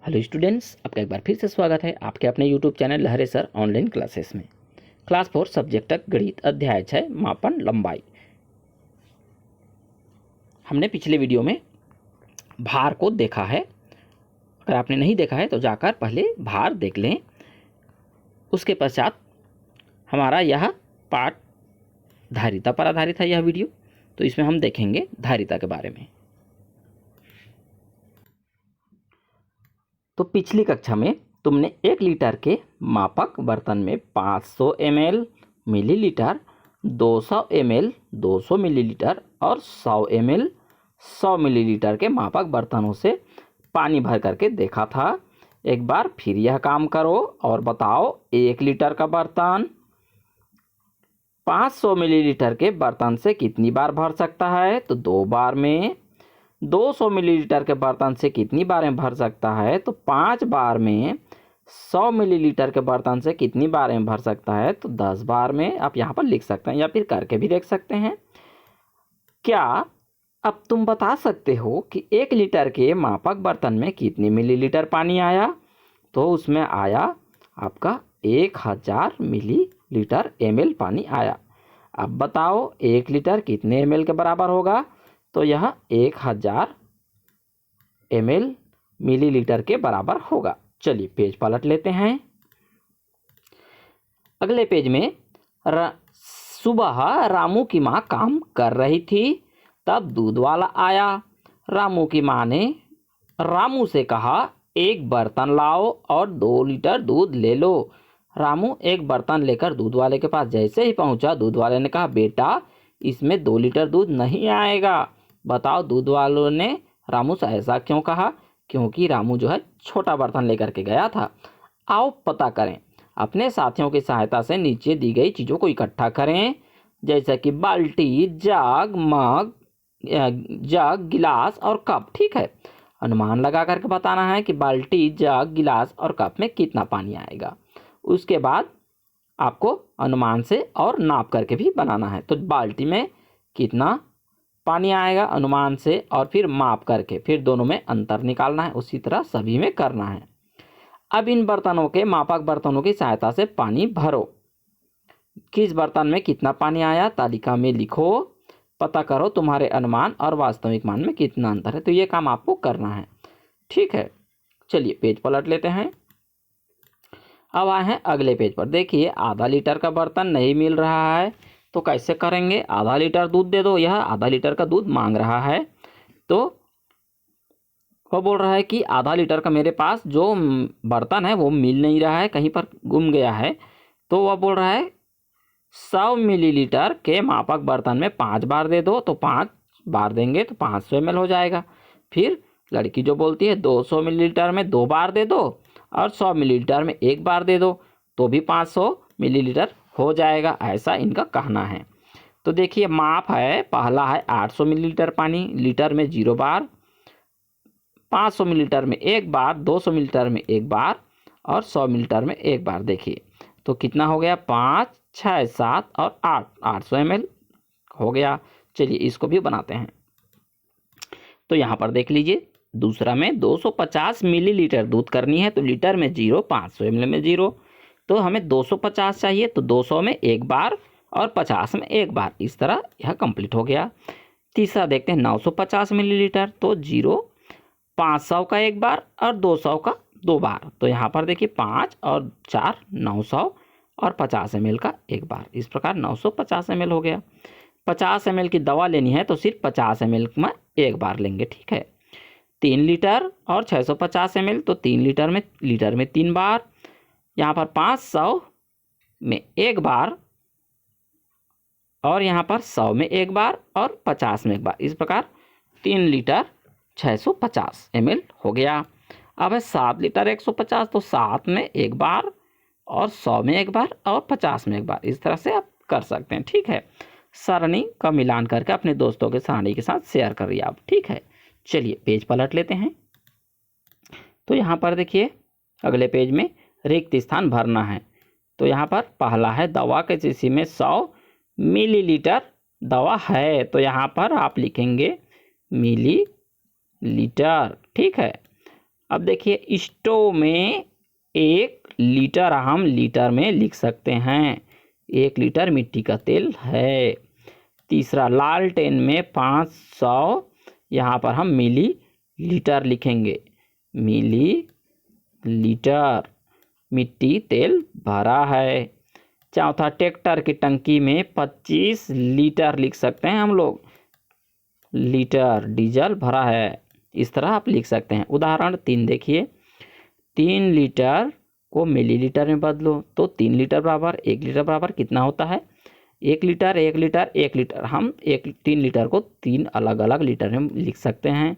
Hello students, आपका एक बार फिर से स्वागत है आपके अपने यूट्यूब चैनल लहरे सर ऑनलाइन क्लासेस में। क्लास 4 सब्जेक्ट गणित अध्याय 6 मापन लंबाई। हमने पिछले वीडियो में भार को देखा है। अगर आपने नहीं देखा है तो जाकर पहले भार देख लें। उसके पश्चात हमारा यह पाठ धारिता पर आधारित है। यह वीडियो तो इसमें हम देखेंगे धारिता के बारे में। तो पिछली कक्षा में तुमने 1 लीटर के मापक बर्तन में 500 ml मिलीलीटर, 200 ml 200 मिलीलीटर और 100 ml 100 मिलीलीटर के मापक बर्तनों से पानी भर करके देखा था। एक बार फिर यह काम करो और बताओ 1 लीटर का बर्तन 500 मिलीलीटर के बर्तन से कितनी बार भर सकता है? तो 2 बार में। 200 मिलीलीटर के बर्तन से कितनी बार भर सकता है? तो 5 बार में। 100 मिलीलीटर के बर्तन से कितनी बार भर सकता है? तो 10 बार में। आप यहाँ पर लिख सकते हैं या फिर करके भी देख सकते हैं। क्या अब तुम बता सकते हो कि 1 लीटर के मापक बर्तन में कितने मिलीलीटर पानी आया? तो उसमें आया आपका 1000 मिलीलीटर ml पानी आया। अब बताओ 1 लीटर कितने ml के बराबर होगा? तो यह 1000 ml मिलीलीटर के बराबर होगा। चलिए पेज पलट लेते हैं। अगले पेज में सुबह रामू की माँ काम कर रही थी, तब दूध वाला आया। रामू की माँ ने रामू से कहा, 1 बर्तन लाओ और 2 लीटर दूध ले लो। रामू 1 बर्तन लेकर दूध वाले के पास जैसे ही पहुंचा, दूध वाले ने कहा, बेटा इसमें 2 लीटर दूध नहीं आएगा। बताओ दूध वालों ने रामू से ऐसा क्यों कहा? क्योंकि रामू जो है छोटा बर्तन लेकर के गया था। आओ पता करें। अपने साथियों की सहायता से नीचे दी गई चीज़ों को इकट्ठा करें, जैसे कि बाल्टी, जग, मग, जग, गिलास और कप। ठीक है, अनुमान लगा करके बताना है कि बाल्टी, जग, गिलास और कप में कितना पानी आएगा। उसके बाद आपको अनुमान से और नाप करके भी बनाना है। तो बाल्टी में कितना पानी आएगा अनुमान से और फिर माप करके, फिर दोनों में अंतर निकालना है। उसी तरह सभी में करना है। अब इन बर्तनों के मापक बर्तनों की सहायता से पानी भरो। किस बर्तन में कितना पानी आया तालिका में लिखो। पता करो तुम्हारे अनुमान और वास्तविक मान में कितना अंतर है। तो ये काम आपको करना है। ठीक है, चलिए पेज पलट लेते हैं। अब आए हैं अगले पेज पर। देखिए आधा लीटर का बर्तन नहीं मिल रहा है, तो कैसे करेंगे? आधा लीटर दूध दे दो। यह आधा लीटर का दूध मांग रहा है, तो वो बोल रहा है कि आधा लीटर का मेरे पास जो बर्तन है वो मिल नहीं रहा है, कहीं पर गुम गया है। तो वह बोल रहा है 100 मिलीलीटर के मापक बर्तन में 5 बार दे दो। तो 5 बार देंगे तो 500 ml हो जाएगा। फिर लड़की जो बोलती है 200 मिलीलीटर में 2 बार दे दो और 100 मिलीलीटर में 1 बार दे दो, तो भी 500 मिलीलीटर हो जाएगा। ऐसा इनका कहना है। तो देखिए माप है, पहला है 800 मिलीलीटर पानी, लीटर में 0 बार, 500 मिलीलीटर में 1 बार, 200 मिलीलीटर में 1 बार और 100 मिलीलीटर में 1 बार। देखिए तो कितना हो गया? 5, 6, 7 और 8, 800 ml हो गया। चलिए इसको भी बनाते हैं। तो यहाँ पर देख लीजिए, दूसरा में 250 मिलीलीटर दूध करनी है, तो लीटर में 0, 500 ml में 0। तो हमें 250 चाहिए, तो 200 में 1 बार और 50 में 1 बार। इस तरह यह कंप्लीट हो गया। तीसरा देखते हैं 950 मिलीलीटर, तो 0, 500 का 1 बार और 200 का 2 बार। तो यहाँ पर देखिए 5 और 4 900 और 50 ml का 1 बार। इस प्रकार 950 ml हो गया। 50 ml की दवा लेनी है तो सिर्फ 50 ml में 1 बार लेंगे। ठीक है, 3 लीटर और 650 ml, तो 3 लीटर में 3 बार। यहाँ पर 500 में 1 बार और यहाँ पर 100 में 1 बार और 50 में 1 बार। इस प्रकार 3 लीटर 650 ml हो गया। अब है 7 लीटर 150, तो 7 में 1 बार और 100 में 1 बार और 50 में 1 बार। इस तरह से आप कर सकते हैं। ठीक है, सरणी का मिलान करके अपने दोस्तों के सरणी के साथ शेयर करिए आप। ठीक है, चलिए पेज पलट लेते हैं। तो यहाँ पर देखिए अगले पेज में रिक्त स्थान भरना है। तो यहाँ पर पहला है दवा के शीशी में 100 मिलीलीटर दवा है, तो यहाँ पर आप लिखेंगे मिलीलीटर। ठीक है, अब देखिए स्टोव में 1 लीटर हम लीटर में लिख सकते हैं, 1 लीटर मिट्टी का तेल है। तीसरा, लालटेन में 500, यहाँ पर हम मिली लीटर लिखेंगे, मिली लीटर मिट्टी तेल भरा है। चौथा, ट्रैक्टर की टंकी में 25 लीटर लिख सकते हैं हम लोग, लीटर डीजल भरा है। इस तरह आप लिख सकते हैं। उदाहरण 3 देखिए, 3 लीटर को मिलीलीटर में बदलो तो 3 लीटर बराबर 1 लीटर बराबर कितना होता है, 1 लीटर 1 लीटर 1 लीटर। हम 3 लीटर को 3 अलग अलग लीटर में लिख सकते हैं।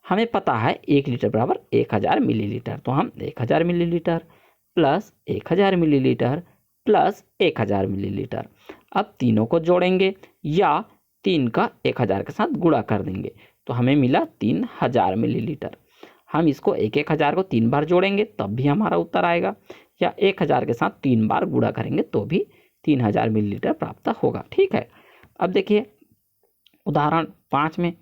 हमें पता है 1 लीटर बराबर 1000 मिलीलीटर, तो हम 1000 millilitre plus 1000 millilitre plus 1000 millilitre. अब तीनों को जोड़ेंगे या 3 का 1000 के साथ गुणा कर देंगे तो हमें मिला 3000 मिलीलीटर। हम इसको 1000 को 3 बार जोड़ेंगे तब भी हमारा उत्तर आएगा, या 1000 के साथ 3 बार गुणा करेंगे तो भी 3000 मिलीलीटर प्राप्त होगा। ठीक है। अब देखिए उदाहरण 5 में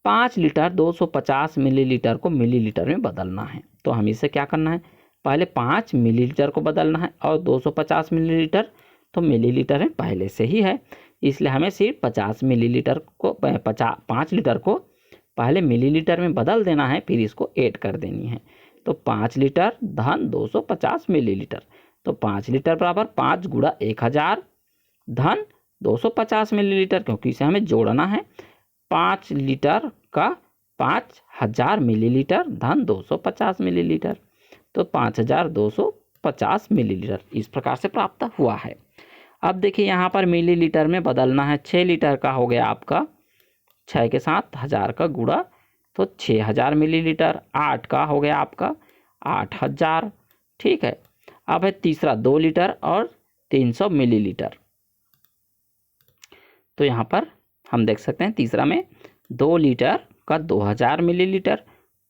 5 लीटर 250 मिलीलीटर को मिलीलीटर में बदलना है। तो हम इसे क्या करना है, पहले 5 मिलीलीटर को बदलना है और 250 मिलीलीटर तो मिलीलीटर में पहले से ही है, इसलिए हमें सिर्फ 50 मिलीलीटर को 5 लीटर को पहले मिलीलीटर में बदल देना है, फिर इसको ऐड कर देनी है। तो 5 लीटर धन 250 मिलीलीटर, तो 5 लीटर बराबर 5 गुणा 1000 धन 250 मिलीलीटर, क्योंकि इसे हमें जोड़ना है। 5 लीटर का 5000 मिलीलीटर धन 250 मिलीलीटर, तो 5250 मिलीलीटर इस प्रकार से प्राप्त हुआ है। अब देखिए यहाँ पर मिलीलीटर में बदलना है। 6 लीटर का हो गया आपका 6 के साथ 1000 का गुणा तो 6000 मिलीलीटर। 8 का हो गया आपका 8000। ठीक है। अब है तीसरा 2 लीटर और 300 मिलीलीटर, तो यहाँ पर हम देख सकते हैं तीसरा में 2 लीटर का 2000 मिलीलीटर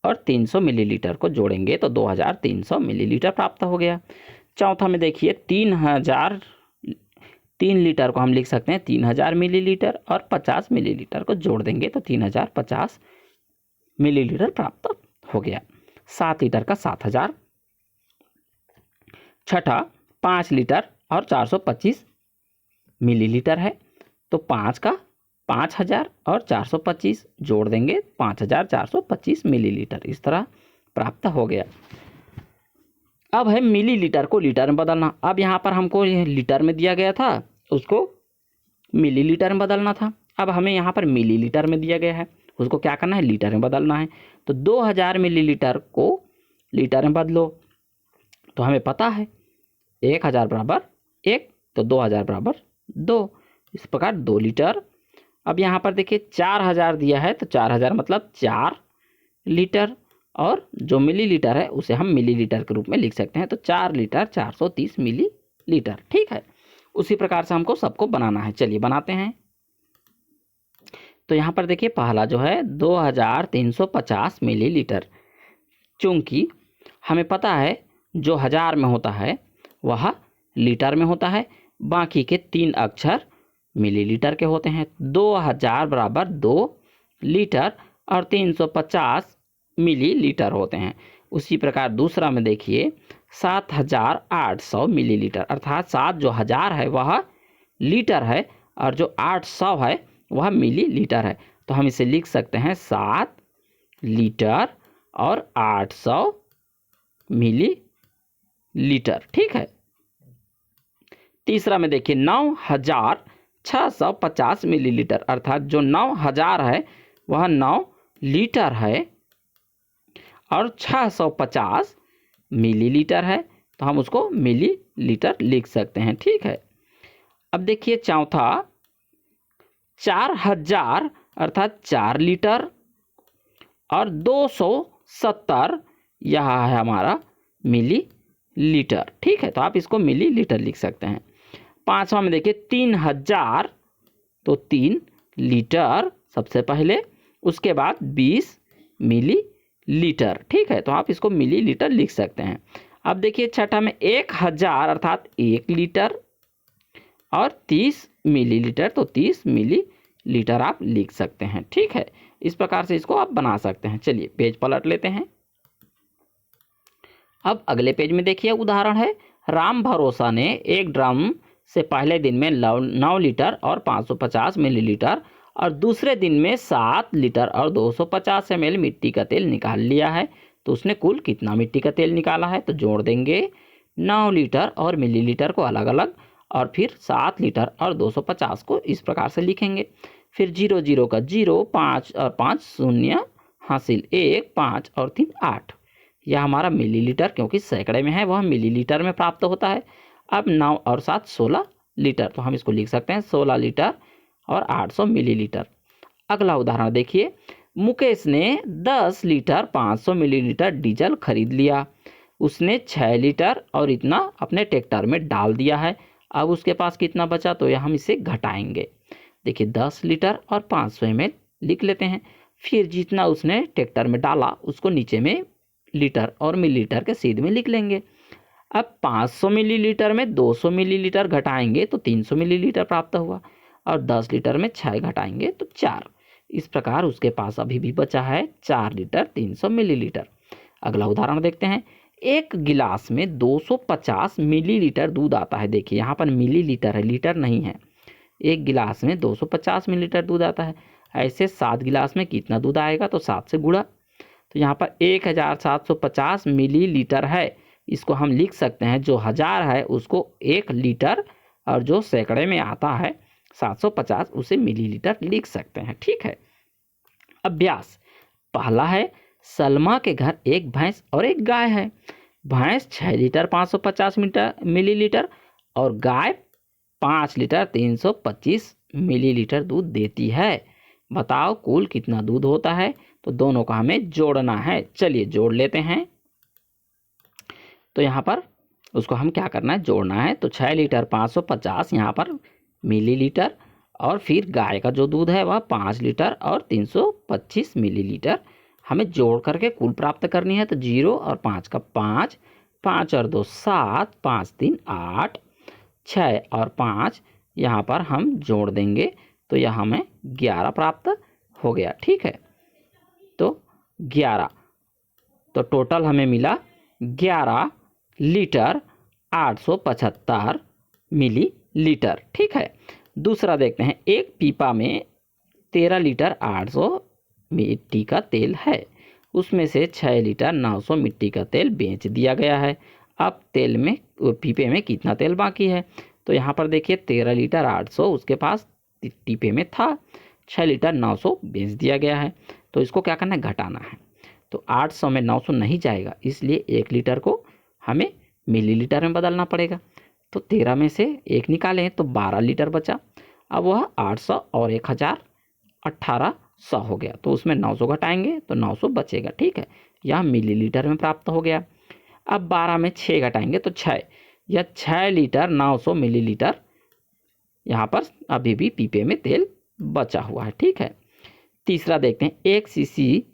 और 300 मिलीलीटर को जोड़ेंगे तो 2300 मिलीलीटर प्राप्त हो गया। चौथा में देखिए 3 लीटर को हम लिख सकते हैं 3000 मिलीलीटर और 50 मिलीलीटर को जोड़ देंगे तो 3050 मिलीलीटर प्राप्त हो गया। 7 लीटर का 7000। छठा 5 लीटर और 425 मिलीलीटर है, तो 5 का 5000 और 425 जोड़ देंगे 5425 मिलीलीटर, इस तरह प्राप्त हो गया। अब है मिलीलीटर को लीटर में बदलना। अब यहाँ पर हमको लीटर में दिया गया था, उसको मिलीलीटर में बदलना था। अब हमें यहाँ पर मिलीलीटर में दिया गया है, उसको क्या करना है, लीटर में बदलना है। तो 2000 मिलीलीटर को लीटर में बदलो, तो हमें पता है 1000 बराबर 1 तो 2000 बराबर 2, इस प्रकार 2 लीटर। अब यहाँ पर देखिए 4000 दिया है तो 4000 मतलब 4 लीटर, और जो मिलीलीटर है उसे हम मिलीलीटर के रूप में लिख सकते हैं, तो 4 लीटर 430 मिलीलीटर। ठीक है। उसी प्रकार से हमको सबको बनाना है। चलिए बनाते हैं। तो यहाँ पर देखिए पहला जो है 2350 मिलीलीटर, चूँकि हमें पता है जो 1000 में होता है वह लीटर में होता है, बाकी के 3 अक्षर मिलीलीटर के होते हैं। 2000 बराबर 2 लीटर और 350 मिलीलीटर होते हैं। उसी प्रकार दूसरा में देखिए 7800 मिलीलीटर, अर्थात 7 जो 1000 है वह लीटर है और जो 800 है वह मिलीलीटर है, तो हम इसे लिख सकते हैं 7 लीटर और 800 मिलीलीटर। ठीक है। तीसरा में देखिए 9650 मिलीलीटर, अर्थात जो 9000 है वह 9 लीटर है और 650 मिलीलीटर है, तो हम उसको मिलीलीटर लिख सकते हैं। ठीक है। अब देखिए चौथा 4000 अर्थात 4 लीटर और 270 यह है हमारा मिलीलीटर। ठीक है, तो आप इसको मिलीलीटर लिख सकते हैं। पांचवा में देखिए 3000, तो 3 लीटर सबसे पहले, उसके बाद 20 मिलीलीटर। ठीक है, तो आप इसको मिलीलीटर लिख सकते हैं। अब देखिए छठा में 1000 अर्थात 1 लीटर और 30 मिलीलीटर, तो 30 मिलीलीटर आप लिख सकते हैं। ठीक है, इस प्रकार से इसको आप बना सकते हैं। चलिए पेज पलट लेते हैं। अब अगले पेज में देखिए उदाहरण है, राम भरोसा ने एक ड्रम से पहले दिन में 9 लीटर और 550 मिलीलीटर और दूसरे दिन में 7 लीटर और 250 ml मिट्टी का तेल निकाल लिया है। तो उसने कुल कितना मिट्टी का तेल निकाला है? तो जोड़ देंगे 9 लीटर और मिलीलीटर को अलग अलग और फिर 7 लीटर और 250 को इस प्रकार से लिखेंगे। फिर 0 0 का 0, 5 और 5 शून्य, हासिल 1, 5 और 3 8। यह हमारा मिलीलीटर, क्योंकि सैकड़े में है वह मिलीलीटर में प्राप्त होता है। अब 9 और 7 16 लीटर, तो हम इसको लिख सकते हैं 16 लीटर और 800 मिलीलीटर। अगला उदाहरण देखिए, मुकेश ने 10 लीटर 500 मिलीलीटर डीजल खरीद लिया। उसने 6 लीटर और इतना अपने ट्रैक्टर में डाल दिया है। अब उसके पास कितना बचा? तो यह हम इसे घटाएंगे। देखिए 10 लीटर और 500 ml लिख लेते हैं। फिर जितना उसने ट्रैक्टर में डाला उसको नीचे में लीटर और मिलीलीटर के सीध में लिख लेंगे। अब 500 मिलीलीटर में 200 मिलीलीटर घटाएंगे तो 300 मिलीलीटर प्राप्त हुआ और 10 लीटर में 6 घटाएंगे तो 4। इस प्रकार उसके पास अभी भी बचा है 4 लीटर 300 मिलीलीटर। अगला उदाहरण देखते हैं, एक गिलास में 250 मिलीलीटर दूध आता है। देखिए यहाँ पर मिलीलीटर है, लीटर नहीं है। एक गिलास में 250 मिलीलीटर दूध आता है। ऐसे 7 गिलास में कितना दूध आएगा? तो 7 से गुणा। तो यहाँ पर 1750 मिलीलीटर है। इसको हम लिख सकते हैं, जो 1000 है उसको 1 लीटर और जो सैकड़े में आता है 750 उसे मिलीलीटर लिख सकते हैं। ठीक है। अभ्यास पहला है, सलमा के घर एक भैंस और एक गाय है। भैंस 6 लीटर 550 मिलीलीटर और गाय 5 लीटर 325 मिलीलीटर दूध देती है। बताओ कुल कितना दूध होता है? तो दोनों का हमें जोड़ना है। चलिए जोड़ लेते हैं। तो यहाँ पर उसको हम क्या करना है? जोड़ना है। तो 6 लीटर 550 यहाँ पर मिलीलीटर और फिर गाय का जो दूध है वह 5 लीटर और 325 मिलीलीटर हमें जोड़ करके कुल प्राप्त करनी है। तो 0 और 5 का 5, 5 और 2 7, 5 3 8, 6 और 5 यहाँ पर हम जोड़ देंगे तो यह हमें 11 प्राप्त हो गया। ठीक है। तो 11, तो टोटल हमें मिला 11 लीटर 875 मिलीलीटर। ठीक है। दूसरा देखते हैं, एक पीपा में 13 लीटर 800 मिट्टी का तेल है। उसमें से 6 लीटर 900 मिट्टी का तेल बेच दिया गया है। अब तेल में पीपे में कितना तेल बाकी है? तो यहाँ पर देखिए 13 लीटर 800 उसके पास पीपे में था, 6 लीटर 900 बेच दिया गया है। तो इसको क्या करना है? घटाना है। तो 800 में 900 नहीं जाएगा, इसलिए 1 लीटर को हमें मिलीलीटर में बदलना पड़ेगा। तो 13 में से 1 निकालें तो 12 लीटर बचा। अब वह 800 और 1000 1800 हो गया। तो उसमें 900 घटाएंगे तो 900 बचेगा। ठीक है। यह मिलीलीटर में प्राप्त हो गया। अब 12 में 6 घटाएंगे तो 6, यह 6 लीटर 900 मिलीलीटर यहाँ पर अभी भी पीपे में तेल बचा हुआ है। ठीक है। तीसरा देखते हैं, एक सीसी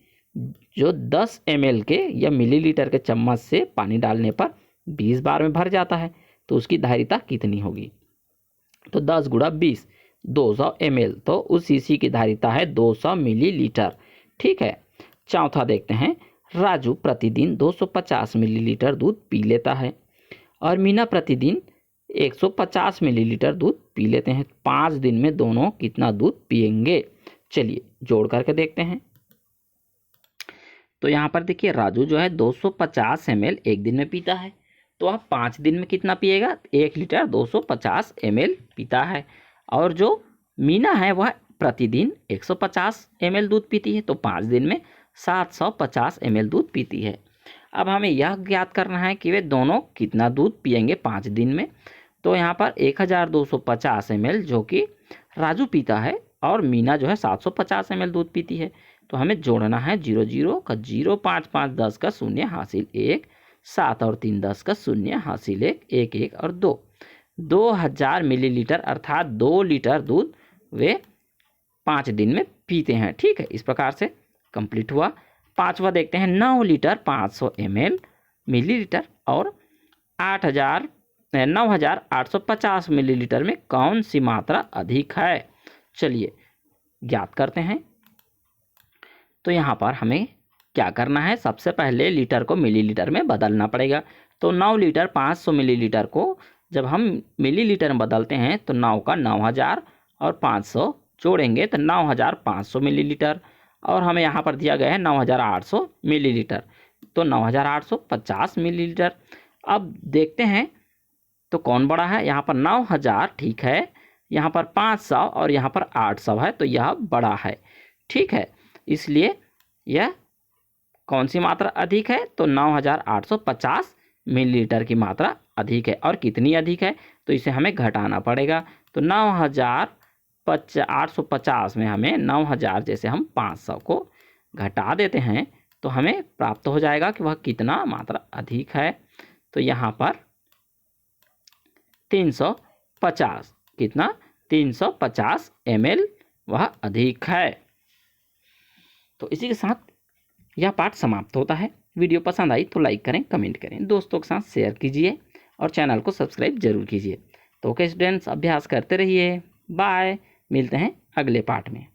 जो 10 ml के या मिलीलीटर के चम्मच से पानी डालने पर 20 बार में भर जाता है, तो उसकी धारिता कितनी होगी? तो 10 गुणा 20, 200 ml। तो उस सीसी की धारिता है 200 मिलीलीटर। ठीक है। चौथा देखते हैं, राजू प्रतिदिन 250 मिलीलीटर दूध पी लेता है और मीना प्रतिदिन 150 मिलीलीटर दूध पी लेते हैं। 5 दिन में दोनों कितना दूध पिएंगे? चलिए जोड़ करके देखते हैं। तो यहाँ पर देखिए राजू जो है 250 ml एक दिन में पीता है, तो आप 5 दिन में कितना पिएगा? 1 लीटर 250 ml पीता है। और जो मीना है वह प्रतिदिन 150 ml दूध पीती है, तो 5 दिन में 750 ml दूध पीती है। अब हमें यह ज्ञात करना है कि वे दोनों कितना दूध पिएंगे 5 दिन में। तो यहाँ पर 1250 ml जो कि राजू पीता है और मीना जो है 750 ml दूध पीती है। तो हमें जोड़ना है 0 0 का 0, 5 5 10 का 0 हासिल 1, 7 और 3 10 का 0 हासिल 1, 1 1 और 2, 2000 मिलीलीटर अर्थात 2 लीटर दूध वे 5 दिन में पीते हैं। ठीक है। इस प्रकार से कंप्लीट हुआ। पांचवा देखते हैं, 9 लीटर 500 ml मिलीलीटर और 9850 मिलीलीटर में कौन सी मात्रा अधिक है? चलिए ज्ञात करते हैं। तो यहाँ पर हमें क्या करना है, सबसे पहले लीटर को मिलीलीटर में बदलना पड़ेगा। तो 9 लीटर 500 मिलीलीटर को जब हम मिलीलीटर में बदलते हैं तो 9 का 9000 और 500 जोड़ेंगे तो 9500 मिलीलीटर, और हमें यहाँ पर दिया गया है 9800 मिलीलीटर, तो 9850 मिलीलीटर। अब देखते हैं तो कौन बड़ा है, यहाँ पर 9000 ठीक है, यहाँ पर 500 और यहाँ पर 800 है, तो यह बड़ा है। ठीक है, इसलिए यह कौन सी मात्रा अधिक है, तो 9850 मिलीलीटर की मात्रा अधिक है। और कितनी अधिक है, तो इसे हमें घटाना पड़ेगा। तो 9850 में हमें 9000 जैसे हम 500 को घटा देते हैं तो हमें प्राप्त हो जाएगा कि वह कितना मात्रा अधिक है। तो यहाँ पर 350, कितना, 350 ml वह अधिक है। तो इसी के साथ यह पाठ समाप्त होता है। वीडियो पसंद आई तो लाइक करें, कमेंट करें, दोस्तों के साथ शेयर कीजिए और चैनल को सब्सक्राइब जरूर कीजिए। तो ओके स्टूडेंट्स, अभ्यास करते रहिए। बाय, मिलते हैं अगले पाठ में।